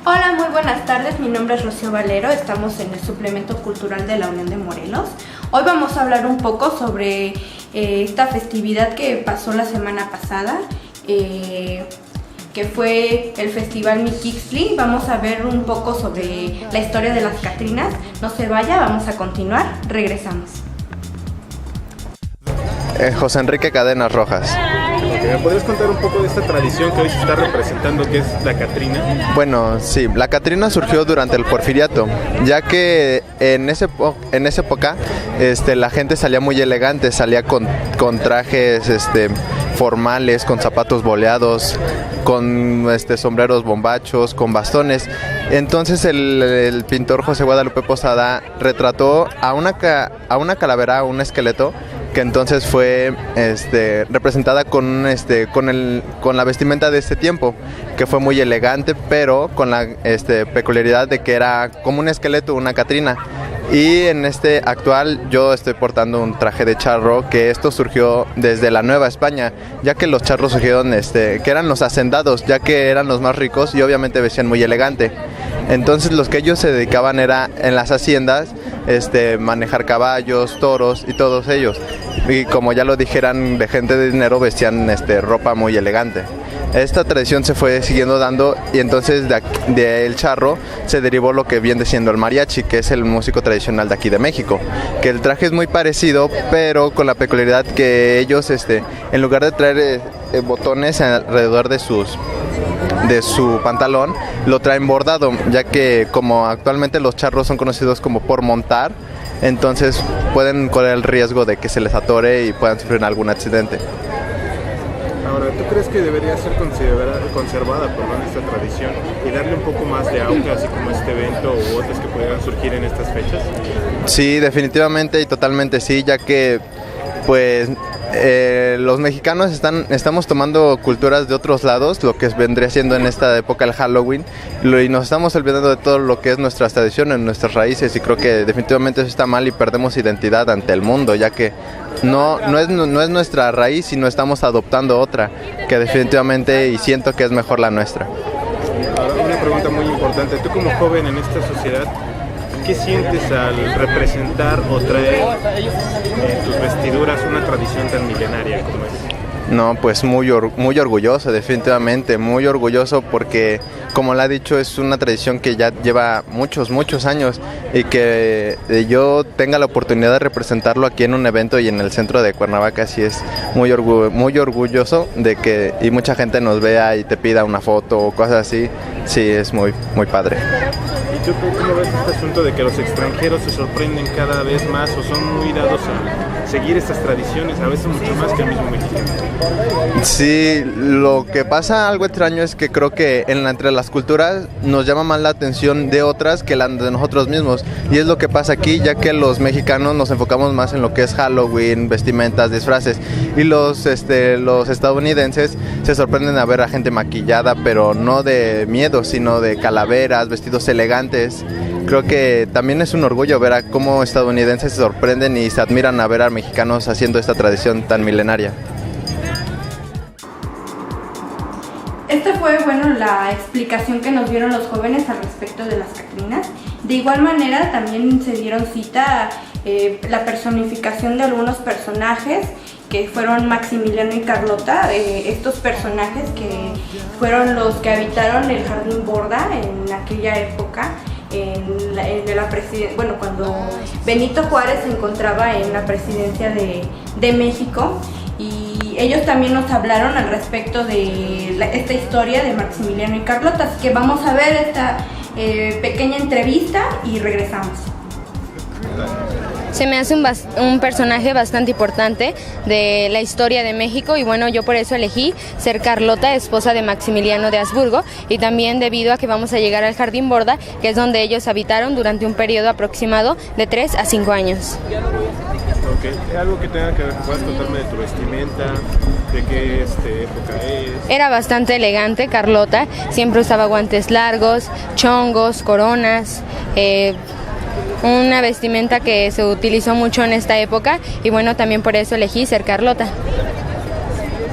Hola, muy buenas tardes. Mi nombre es Rocío Valero. Estamos en el Suplemento Cultural de la Unión de Morelos. Hoy vamos a hablar un poco sobre esta festividad que pasó la semana pasada, que fue el Festival Mixquihtli. Vamos a ver un poco sobre la historia de las Catrinas. No se vaya, vamos a continuar. Regresamos. José Enrique Cadenas Rojas. ¿Me podrías contar un poco de esta tradición que hoy se está representando, que es la Catrina? Bueno, sí, la Catrina surgió durante el Porfiriato, ya que en esa época la gente salía muy elegante, salía con trajes formales, con zapatos boleados, con sombreros bombachos, con bastones. Entonces el pintor José Guadalupe Posada retrató a una calavera, a un esqueleto, que entonces fue representada con la vestimenta de este tiempo, que fue muy elegante, pero con la peculiaridad de que era como un esqueleto, una Catrina. Y en actual yo estoy portando un traje de charro, que esto surgió desde la Nueva España, ya que los charros surgieron, que eran los hacendados, ya que eran los más ricos y obviamente vestían muy elegante. Entonces los que ellos se dedicaban era en las haciendas, manejar caballos, toros y todos ellos. Y como ya lo dijeran, de gente de dinero vestían ropa muy elegante. Esta tradición se fue siguiendo dando y entonces del charro se derivó lo que viene siendo el mariachi, que es el músico tradicional de aquí de México, que el traje es muy parecido, pero con la peculiaridad que ellos en lugar de traer botones alrededor de su pantalón, lo traen bordado, ya que como actualmente los charros son conocidos como por montar, entonces pueden correr el riesgo de que se les atore y puedan sufrir algún accidente. Ahora, ¿tú crees que debería ser conservada esta tradición y darle un poco más de auge, así como este evento u otros que pudieran surgir en estas fechas? Sí, definitivamente y totalmente sí, ya que pues los mexicanos estamos tomando culturas de otros lados, lo que vendría siendo en esta época el Halloween, y nos estamos olvidando de todo lo que es nuestras tradiciones, nuestras raíces, y creo que definitivamente eso está mal y perdemos identidad ante el mundo, ya que no es nuestra raíz, sino estamos adoptando otra, que definitivamente y siento que es mejor la nuestra. Ahora, una pregunta muy importante, tú como joven en esta sociedad, ¿qué sientes al representar o traer en tus vestiduras una tradición tan milenaria como es? No, pues muy orgulloso, definitivamente, muy orgulloso porque, como le ha dicho, es una tradición que ya lleva muchos años y que yo tenga la oportunidad de representarlo aquí en un evento y en el centro de Cuernavaca, sí es muy orgulloso de que y mucha gente nos vea y te pida una foto o cosas así, sí es muy padre. ¿Y tú cómo ves este asunto de que los extranjeros se sorprenden cada vez más o son muy dados a seguir estas tradiciones, a veces mucho más que el mismo mexicano? Sí, lo que pasa algo extraño es que creo que entre las culturas nos llama más la atención de otras que la de nosotros mismos, y es lo que pasa aquí, ya que los mexicanos nos enfocamos más en lo que es Halloween, vestimentas, disfraces, y los estadounidenses se sorprenden a ver a gente maquillada, pero no de miedo, sino de calaveras, vestidos elegantes. Creo que también es un orgullo ver a cómo estadounidenses se sorprenden y se admiran a ver a mexicanos haciendo esta tradición tan milenaria. Esta fue, la explicación que nos dieron los jóvenes al respecto de las Catrinas. De igual manera, también se dieron cita la personificación de algunos personajes que fueron Maximiliano y Carlota, estos personajes que fueron los que habitaron el Jardín Borda en aquella época, cuando Benito Juárez se encontraba en la presidencia de México. Y ellos también nos hablaron al respecto de esta historia de Maximiliano y Carlota, así que vamos a ver esta pequeña entrevista y regresamos. Se me hace un personaje bastante importante de la historia de México y bueno, yo por eso elegí ser Carlota, esposa de Maximiliano de Habsburgo, y también debido a que vamos a llegar al Jardín Borda, que es donde ellos habitaron durante un periodo aproximado de 3 a 5 años. Ok, algo que tenga que ver, puedas contarme de tu vestimenta, de qué época es. Era bastante elegante Carlota, siempre usaba guantes largos, chongos, coronas, una vestimenta que se utilizó mucho en esta época y bueno, también por eso elegí ser Carlota.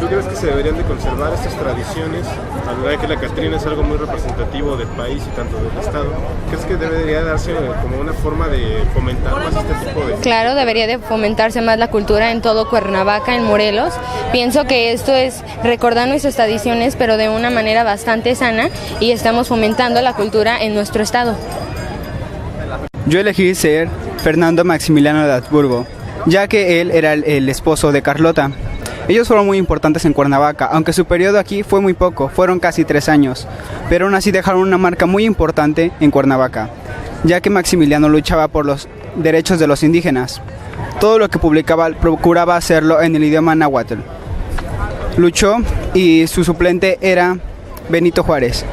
¿Tú crees que se deberían de conservar estas tradiciones? A la vez que la Catrina es algo muy representativo del país y tanto del estado, ¿crees que debería darse como una forma de fomentar más este tipo de...? Claro, debería de fomentarse más la cultura en todo Cuernavaca, en Morelos. Pienso que esto es recordar nuestras tradiciones, pero de una manera bastante sana, y estamos fomentando la cultura en nuestro estado. Yo elegí ser Fernando Maximiliano de Habsburgo, ya que él era el esposo de Carlota. Ellos fueron muy importantes en Cuernavaca, aunque su periodo aquí fue muy poco, fueron casi 3 años, pero aún así dejaron una marca muy importante en Cuernavaca, ya que Maximiliano luchaba por los derechos de los indígenas. Todo lo que publicaba procuraba hacerlo en el idioma náhuatl. Luchó y su suplente era Benito Juárez.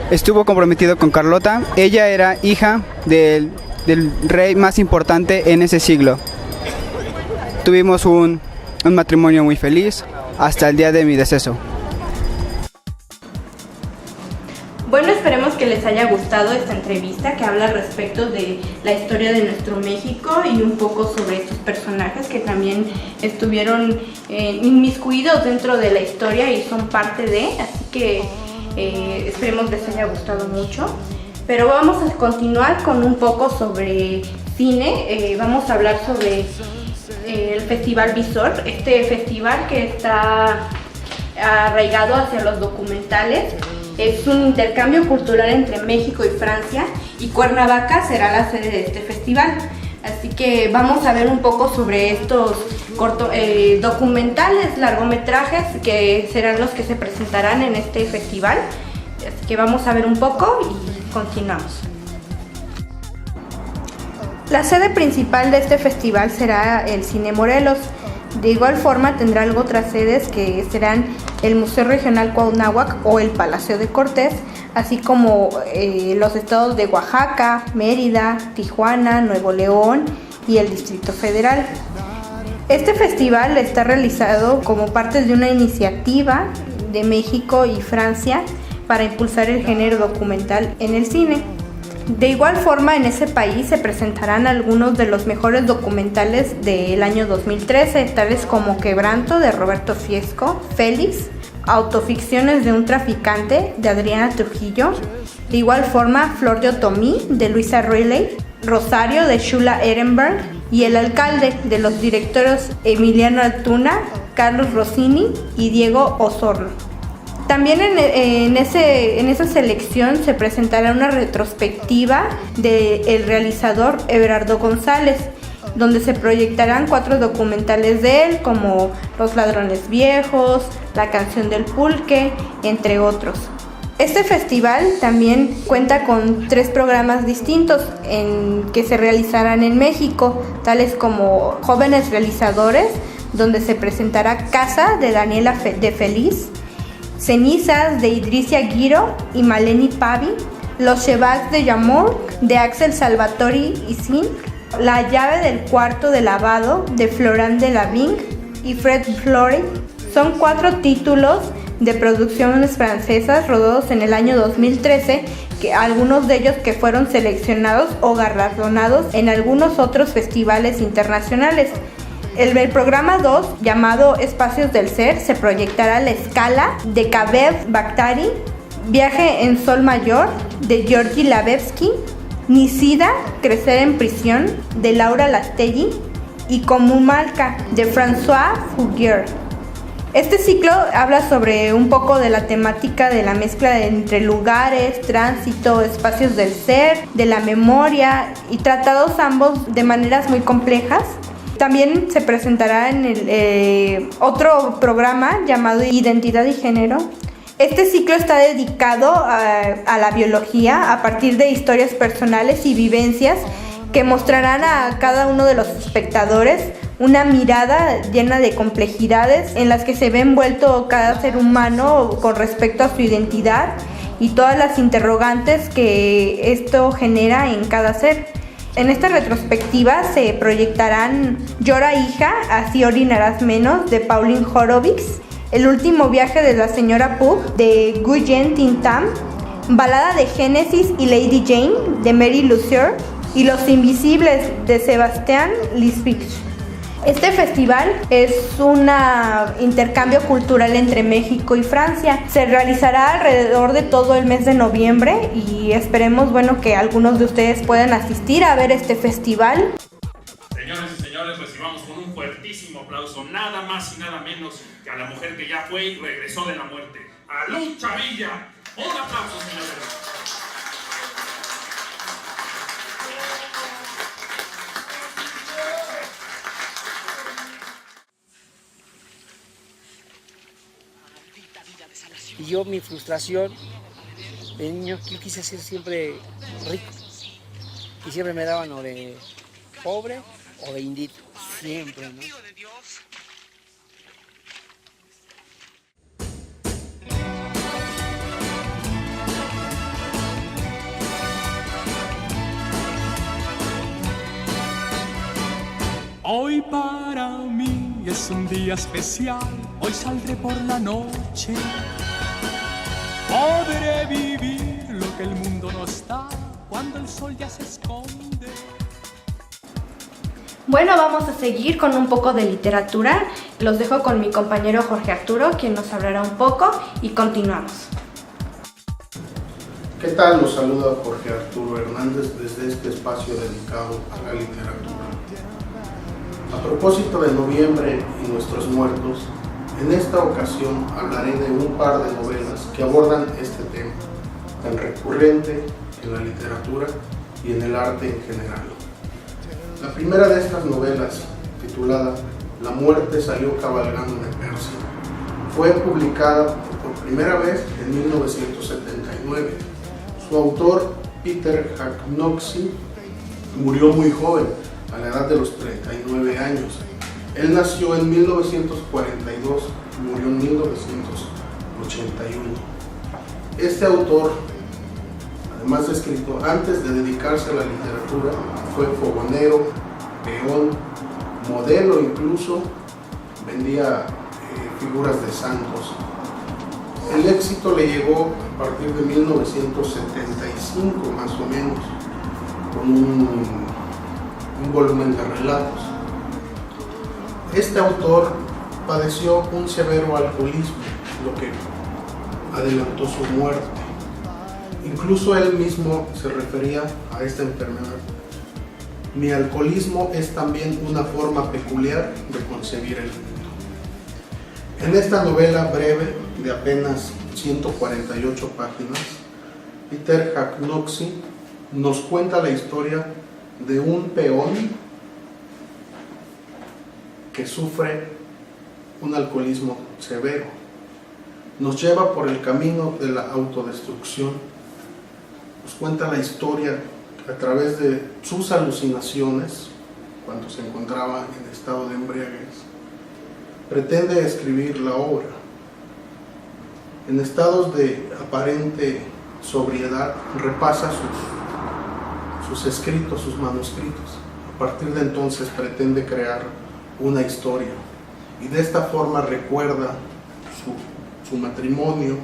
Estuvo comprometido con Carlota, ella era hija del rey más importante en ese siglo. Tuvimos un matrimonio muy feliz hasta el día de mi deceso. Bueno, esperemos que les haya gustado esta entrevista que habla respecto de la historia de nuestro México y un poco sobre estos personajes que también estuvieron inmiscuidos dentro de la historia y son parte de, así que esperemos les haya gustado mucho. Pero vamos a continuar con un poco sobre cine. Vamos a hablar sobre el Festival Visor, este festival que está arraigado hacia los documentales. Es un intercambio cultural entre México y Francia, y Cuernavaca será la sede de este festival. Así que vamos a ver un poco sobre estos documentales, largometrajes que serán los que se presentarán en este festival. Así que vamos a ver un poco y continuamos. La sede principal de este festival será el Cine Morelos. De igual forma tendrá otras sedes que serán el Museo Regional Cuauhnáhuac o el Palacio de Cortés, así como los estados de Oaxaca, Mérida, Tijuana, Nuevo León y el Distrito Federal. Este festival está realizado como parte de una iniciativa de México y Francia para impulsar el género documental en el cine. De igual forma, en ese país se presentarán algunos de los mejores documentales del año 2013, tales como Quebranto, de Roberto Fiesco, Félix, Autoficciones de un traficante, de Adriana Trujillo. De igual forma, Flor de Otomí, de Luisa Riley, Rosario, de Shula Ehrenberg, y El Alcalde, de los directores Emiliano Altuna, Carlos Rossini y Diego Osorno. También en esa selección se presentará una retrospectiva del realizador Everardo González, donde se proyectarán 4 documentales de él, como Los Ladrones Viejos, La Canción del Pulque, entre otros. Este festival también cuenta con 3 programas distintos que se realizarán en México, tales como Jóvenes Realizadores, donde se presentará Casa, de Daniela de Feliz, Cenizas, de Idrissa Guiro y Maleni Pavi, Los Chevals de Yamor, de Axel Salvatori y Sin, La llave del cuarto de lavado, de Florent Delavigne y Fred Flory. Son 4 títulos de producciones francesas rodados en el año 2013, algunos de ellos que fueron seleccionados o galardonados en algunos otros festivales internacionales. El programa 2, llamado Espacios del Ser, se proyectará a La Escala, de Kabev Bakhtari, Viaje en Sol Mayor, de Georgi Lavevsky, Nisida, Crecer en Prisión, de Laura Lastelli, y Comumalca, de François Fouguier. Este ciclo habla sobre un poco de la temática de la mezcla entre lugares, tránsito, espacios del ser, de la memoria, y tratados ambos de maneras muy complejas. También se presentará en el otro programa llamado Identidad y Género. Este ciclo está dedicado a la biología a partir de historias personales y vivencias que mostrarán a cada uno de los espectadores una mirada llena de complejidades en las que se ve envuelto cada ser humano con respecto a su identidad y todas las interrogantes que esto genera en cada ser. En esta retrospectiva se proyectarán Llora hija, así orinarás menos, de Pauline Horowitz, El último viaje de la señora Pug, de Nguyen Tin Tam, Balada de Génesis y Lady Jane, de Mary Lucier, y Los invisibles, de Sebastián Lisbich. Este festival es un intercambio cultural entre México y Francia. Se realizará alrededor de todo el mes de noviembre y esperemos, que algunos de ustedes puedan asistir a ver este festival. Señoras y señores, recibamos con un fuertísimo aplauso nada más y nada menos que a la mujer que ya fue y regresó de la muerte, a Lucha Villa. Un aplauso, señores. Y yo, mi frustración de niño, yo quise ser siempre rico. Y siempre me daban o de pobre o de indito. Siempre, ¿no? Hoy para mí es un día especial, hoy saldré por la noche. Podré vivir lo que el mundo nos da cuando el sol ya se esconde. Bueno, vamos a seguir con un poco de literatura. Los dejo con mi compañero Jorge Arturo, quien nos hablará un poco, y continuamos. ¿Qué tal? Los saluda Jorge Arturo Hernández desde este espacio dedicado a la literatura. A propósito de noviembre y nuestros muertos, en esta ocasión hablaré de un par de novelas que abordan este tema, tan recurrente en la literatura y en el arte en general. La primera de estas novelas, titulada La muerte salió cabalgando de Persia, fue publicada por primera vez en 1979. Su autor, Peter Jaknowski, murió muy joven, a la edad de los 39 años. Él nació en 1942, murió en 1981. Este autor, además de escritor, antes de dedicarse a la literatura, fue fogonero, peón, modelo, incluso vendía figuras de santos. El éxito le llegó a partir de 1975, más o menos, con un volumen de relatos. Este autor padeció un severo alcoholismo, lo que adelantó su muerte. Incluso él mismo se refería a esta enfermedad. Mi alcoholismo es también una forma peculiar de concebir el mundo. En esta novela breve de apenas 148 páginas, Peter Jaknowski nos cuenta la historia de un peón que sufre un alcoholismo severo. Nos lleva por el camino de la autodestrucción. Nos cuenta la historia a través de sus alucinaciones cuando se encontraba en estado de embriaguez. Pretende escribir la obra. En estados de aparente sobriedad repasa sus escritos, sus manuscritos. A partir de entonces pretende crear una historia y de esta forma recuerda su matrimonio,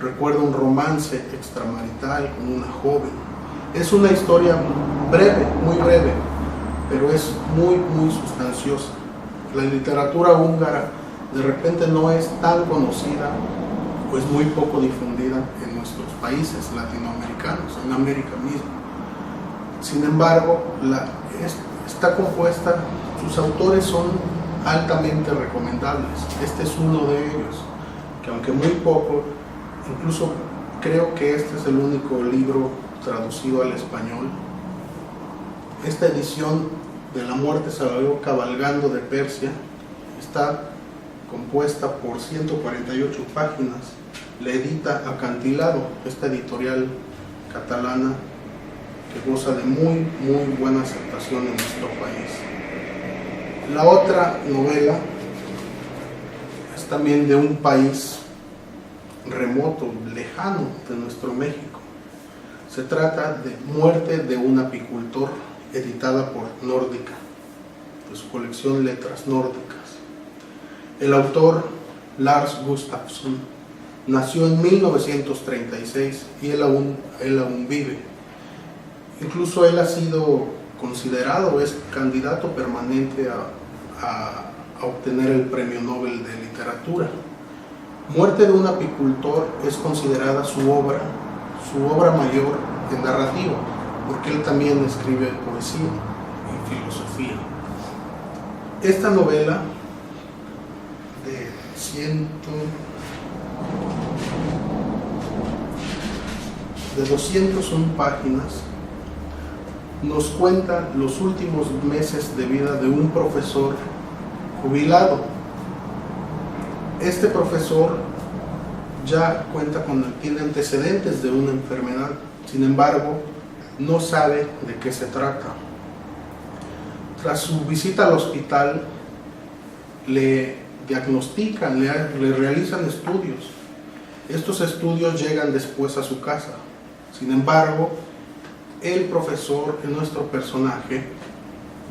recuerda un romance extramarital con una joven. Es una historia breve, muy breve, pero es muy sustanciosa. La literatura húngara de repente no es tan conocida o es muy poco difundida en nuestros países latinoamericanos, en América misma. Sin embargo, está compuesta, sus autores son altamente recomendables. Este es uno de ellos, que aunque muy poco, incluso creo que este es el único libro traducido al español. Esta edición de La muerte salió cabalgando de Persia está compuesta por 148 páginas. La edita Acantilado, esta editorial catalana que goza de muy buena aceptación en nuestro país. La otra novela es también de un país remoto, lejano de nuestro México. Se trata de Muerte de un apicultor, editada por Nórdica, de su colección Letras Nórdicas. El autor, Lars Gustafsson, nació en 1936 y él aún vive. Incluso él ha sido considerado, es candidato permanente a obtener el Premio Nobel de Literatura. Muerte de un apicultor es considerada su obra mayor en narrativa, porque él también escribe poesía y filosofía. Esta novela de 201 páginas nos cuenta los últimos meses de vida de un profesor jubilado. Este profesor ya tiene antecedentes de una enfermedad, sin embargo, no sabe de qué se trata. Tras su visita al hospital, le diagnostican, le realizan estudios. Estos estudios llegan después a su casa. Sin embargo, el profesor, nuestro personaje,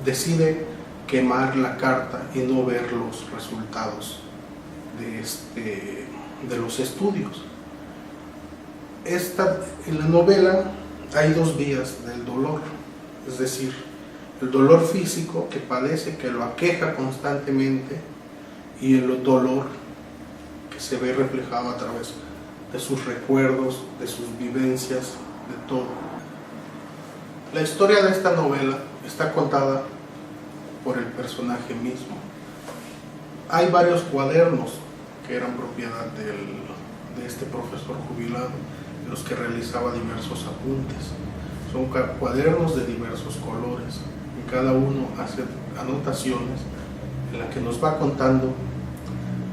decide quemar la carta y no ver los resultados de los estudios. En la novela hay dos vías del dolor, es decir, el dolor físico que padece, que lo aqueja constantemente, y el dolor que se ve reflejado a través de sus recuerdos, de sus vivencias, de todo. La historia de esta novela está contada por el personaje mismo. Hay varios cuadernos que eran propiedad de este profesor jubilado, en los que realizaba diversos apuntes. Son cuadernos de diversos colores, y cada uno hace anotaciones en las que nos va contando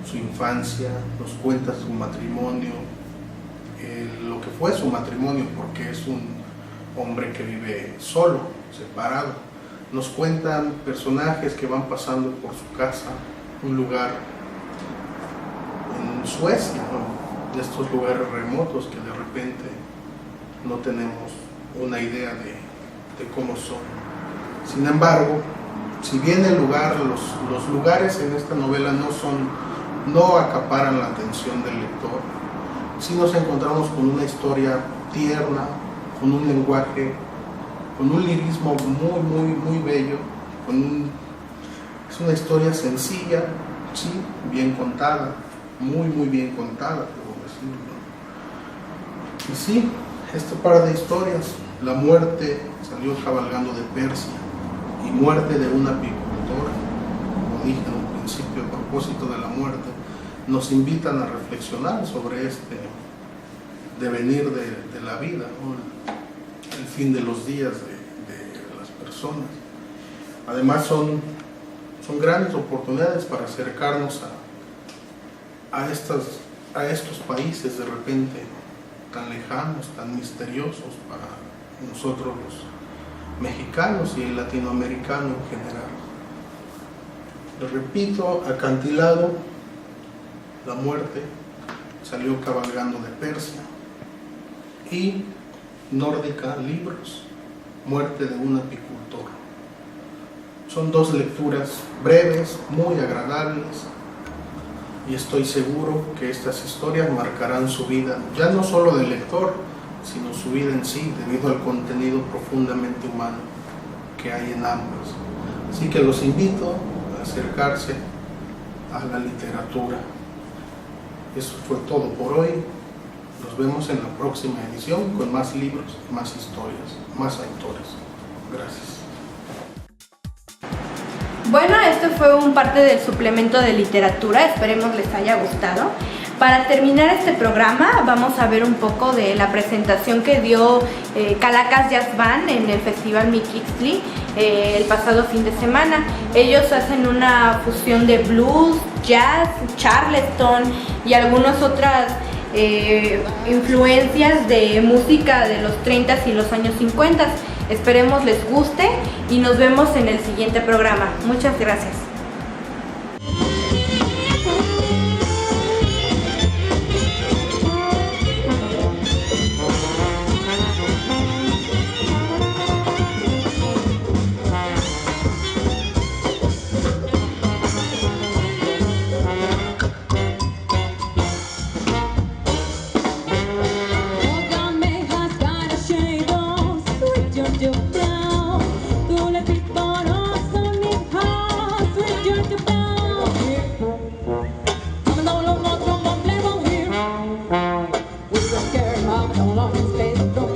su infancia, nos cuenta su matrimonio, lo que fue su matrimonio, porque es un hombre que vive solo, separado. Nos cuentan personajes que van pasando por su casa, un lugar en Suecia, ¿no? De estos lugares remotos que de repente no tenemos una idea de cómo son. Sin embargo, si bien los lugares en esta novela no acaparan la atención del lector, sí nos encontramos con una historia tierna, con un lenguaje, con un lirismo muy, muy, muy bello, es una historia sencilla, sí, bien contada, muy, muy bien contada, puedo decirlo. Y sí, este par de historias, La muerte salió cabalgando de Persia y Muerte de un apicultor, como dije en un principio, a propósito de la muerte, nos invitan a reflexionar sobre este devenir de la vida, ¿no? El fin de los días de las personas. Además son grandes oportunidades para acercarnos a estos países de repente tan lejanos, tan misteriosos para nosotros los mexicanos y el latinoamericano en general. Les repito, Acantilado, La muerte salió cabalgando de Persia, y Nórdica Libros, Muerte de un apicultor. Son dos lecturas breves, muy agradables, y estoy seguro que estas historias marcarán su vida, ya no solo del lector, sino su vida en sí, debido al contenido profundamente humano que hay en ambas. Así que los invito a acercarse a la literatura. Eso fue todo por hoy. Nos vemos en la próxima edición con más libros, más historias, más autores. Gracias. Bueno, esto fue un parte del suplemento de literatura, esperemos les haya gustado. Para terminar este programa vamos a ver un poco de la presentación que dio Calacas Jazz Band en el Festival Mixtli el pasado fin de semana. Ellos hacen una fusión de blues, jazz, charleston y algunas otras influencias de música de los 30s y los años 50. Esperemos les guste y nos vemos en el siguiente programa. Muchas gracias. Tú le pido no son ni respeto.